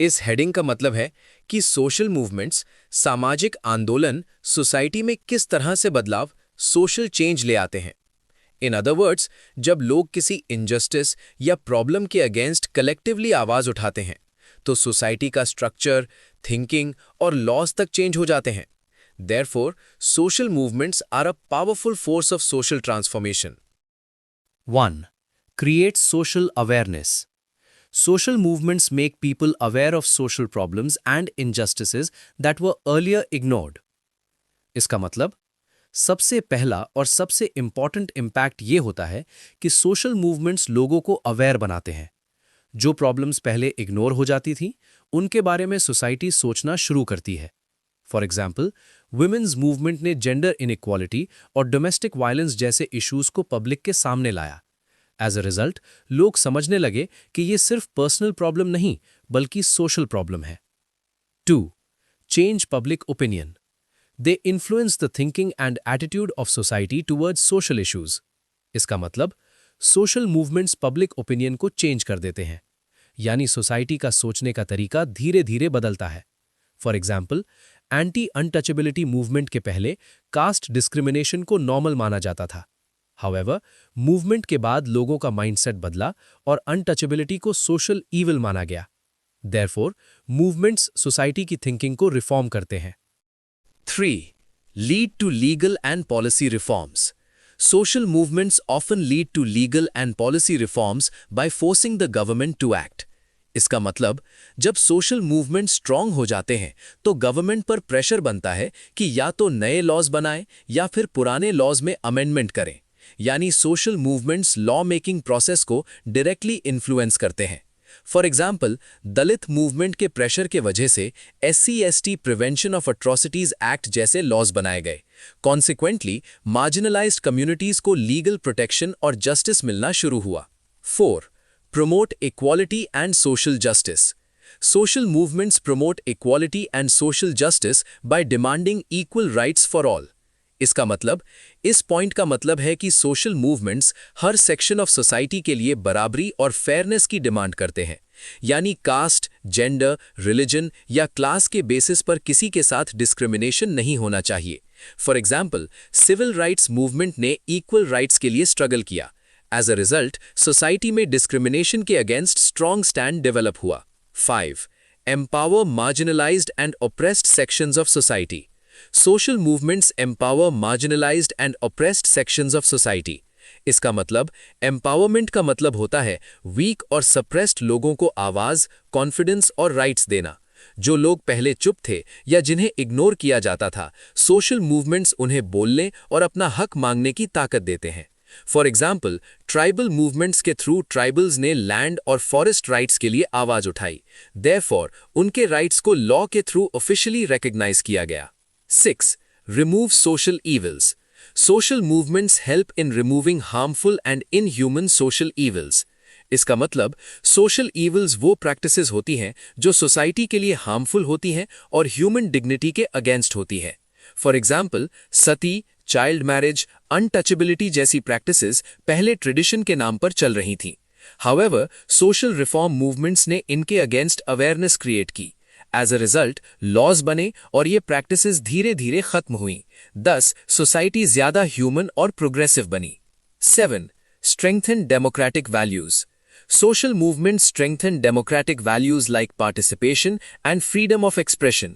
इस हेडिंग का मतलब है कि सोशल मूवमेंट्स, सामाजिक आंदोलन सोसाइटी में किस तरह से बदलाव, सोशल चेंज ले आते हैं। इन अदर वर्ड्स, जब लोग किसी इनजस्टिस या प्रॉब्लम के अगेंस्ट कलेक्टिवली आवाज उठाते हैं तो सोसाइटी का स्ट्रक्चर, थिंकिंग और लॉज तक चेंज हो जाते हैं। Therefore social movements are a powerful force of social transformation. 1. Create social awareness. Social movements make people aware of social problems and injustices that were earlier ignored. इसका मतलब सबसे पहला और सबसे इंपॉर्टेंट इम्पैक्ट ये होता है कि सोशल मूवमेंट्स लोगों को अवेयर बनाते हैं। जो प्रॉब्लम्स पहले इग्नोर हो जाती थी, उनके बारे में सोसाइटी सोचना शुरू करती है। फॉर एग्जाम्पल, वुमेन्स मूवमेंट ने जेंडर इनइक्वालिटी और डोमेस्टिक वायलेंस जैसे इश्यूज को पब्लिक के सामने लाया। एज अ रिजल्ट, लोग समझने लगे कि ये सिर्फ पर्सनल प्रॉब्लम नहीं बल्कि सोशल प्रॉब्लम है। 2. Change public opinion. They influence the thinking and attitude of society towards social issues. इसका मतलब सोशल मूवमेंट्स पब्लिक ओपिनियन को चेंज कर देते हैं, यानी सोसाइटी का सोचने का तरीका धीरे धीरे बदलता है। For example, anti untouchability movement के पहले कास्ट डिस्क्रिमिनेशन को नॉर्मल माना जाता था। हाउएवर, मूवमेंट के बाद लोगों का माइंडसेट बदला और अनटचेबिलिटी को सोशल ईविल माना गया। देयरफॉर, मूवमेंट्स सोसाइटी की थिंकिंग को रिफॉर्म करते हैं। 3. Lead to legal and policy reforms. Social movements often lead to legal and policy reforms by forcing the government to act. इसका मतलब, जब सोशल मूवमेंट स्ट्रांग हो जाते हैं तो गवर्नमेंट पर प्रेशर बनता है कि या तो नए लॉज बनाएं या फिर पुराने लॉज में अमेंडमेंट करें। यानी social movements law making process को डायरेक्टली इन्फ्लुएंस करते हैं। फॉर एग्जाम्पल, दलित मूवमेंट के प्रेशर के वजह से SC/ST prevention of atrocities act जैसे लॉज बनाए गए। कॉन्सिक्वेंटली, मार्जिनलाइज्ड कम्युनिटीज को लीगल प्रोटेक्शन और जस्टिस मिलना शुरू हुआ। 4. Promote equality and social justice. Social movements promote equality and social justice by demanding equal rights for all. इसका मतलब, इस पॉइंट का मतलब है कि social movements her section of society के लिए बराबरी और फेयरनेस की डिमांड करते हैं। यानी कास्ट, जेंडर, रिलीजन या क्लास के बेसिस पर किसी के साथ डिस्क्रिमिनेशन नहीं होना चाहिए। For example, civil rights movement ने इक्वल राइट्स के लिए स्ट्रगल किया। एज अ रिजल्ट, सोसाइटी में डिस्क्रिमिनेशन के अगेंस्ट स्ट्रॉन्ग स्टैंड डेवलप हुआ। 5. Empower marginalized and oppressed sections of society. Social movements empower marginalized and oppressed sections of society. इसका मतलब, empowerment का मतलब होता है वीक और सप्रेस्ड लोगों को आवाज, कॉन्फिडेंस और राइट्स देना। जो लोग पहले चुप थे या जिन्हें इग्नोर किया जाता था, सोशल मूवमेंट्स उन्हें बोलने और अपना हक मांगने की ताकत देते हैं। फॉर एग्जाम्पल, ट्राइबल मूवमेंट्स के थ्रू ट्राइबल्स ने लैंड और फॉरेस्ट राइट्स के लिए आवाज उठाई। देयरफॉर, उनके राइट्स को लॉ के थ्रू ऑफिशियली रिकॉग्नाइज किया गया। 6. Remove social evils. Social movements help in removing harmful and inhuman social evils. इसका मतलब, सोशल ईवल्स वो प्रैक्टिसेस होती हैं जो सोसाइटी के लिए हार्मफुल होती हैं और ह्यूमन डिग्निटी के अगेंस्ट होती हैं। For example, Sati, child marriage, untouchability जैसी प्रैक्टिसेस पहले ट्रेडिशन के नाम पर चल रही थीं। हाउएवर, सोशल रिफॉर्म मूवमेंट्स ने इनके अगेंस्ट अवेयरनेस क्रिएट की। एज अ रिजल्ट, लॉज बने और ये प्रैक्टिसेस धीरे धीरे खत्म हुई। दस, सोसाइटी ज्यादा ह्यूमन और प्रोग्रेसिव बनी। 7. Strengthen democratic values. Social movements strengthen democratic values like participation and freedom of expression.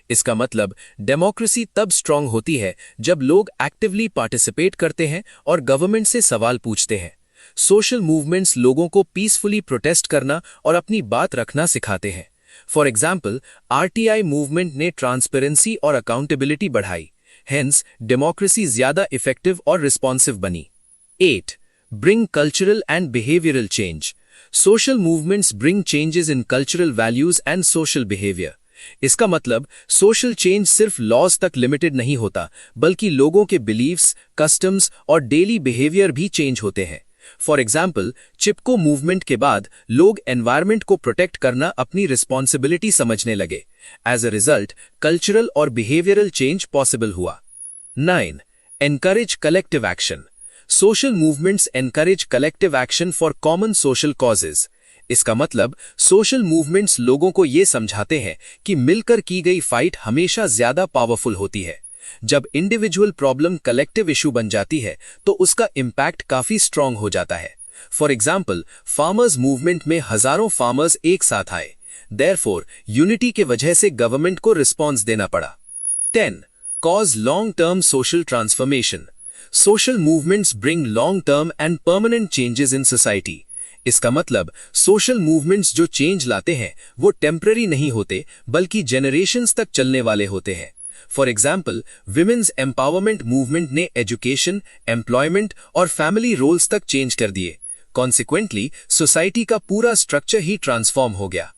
इसका मतलब, डेमोक्रेसी तब स्ट्रांग होती है जब लोग एक्टिवली पार्टिसिपेट करते हैं और गवर्नमेंट से सवाल पूछते हैं। सोशल मूवमेंट्स लोगों को पीसफुली प्रोटेस्ट करना और अपनी बात रखना सिखाते हैं। फॉर एग्जाम्पल, RTI मूवमेंट ने ट्रांसपेरेंसी और अकाउंटेबिलिटी बढ़ाई। हेंस, डेमोक्रेसी ज्यादा इफेक्टिव और रिस्पॉन्सिव बनी। 8. Bring cultural and behavioral change. Social movements bring changes in cultural values and social behavior. इसका मतलब, सोशल चेंज सिर्फ लॉज तक लिमिटेड नहीं होता, बल्कि लोगों के बिलीव्स, कस्टम्स और डेली बिहेवियर भी चेंज होते हैं। फॉर एग्जाम्पल, चिपको मूवमेंट के बाद लोग एनवायरनमेंट को प्रोटेक्ट करना अपनी रिस्पॉन्सिबिलिटी समझने लगे। एज अ रिजल्ट, कल्चरल और बिहेवियरल चेंज पॉसिबल हुआ। 9. Encourage collective action. Social movements encourage collective action for common social causes. इसका मतलब सोशल मूवमेंट्स लोगों को ये समझाते हैं कि मिलकर की गई फाइट हमेशा ज्यादा पावरफुल होती है। जब इंडिविजुअल प्रॉब्लम कलेक्टिव इशू बन जाती है तो उसका इम्पैक्ट काफी स्ट्रांग हो जाता है। फॉर एग्जाम्पल, फार्मर्स मूवमेंट में हजारों फार्मर्स एक साथ आए, देयरफॉर यूनिटी के वजह से गवर्नमेंट को रिस्पॉन्स देना पड़ा। 10. Cause long-term social transformation. Social movements bring long-term and permanent changes in society. इसका मतलब सोशल मूवमेंट्स जो चेंज लाते हैं वो टेम्पररी नहीं होते बल्कि जेनरेशंस तक चलने वाले होते हैं। For example, women's empowerment movement ने एजुकेशन, एम्प्लॉयमेंट और फैमिली रोल्स तक चेंज कर दिए। कॉन्सिक्वेंटली सोसाइटी का पूरा स्ट्रक्चर ही ट्रांसफॉर्म हो गया।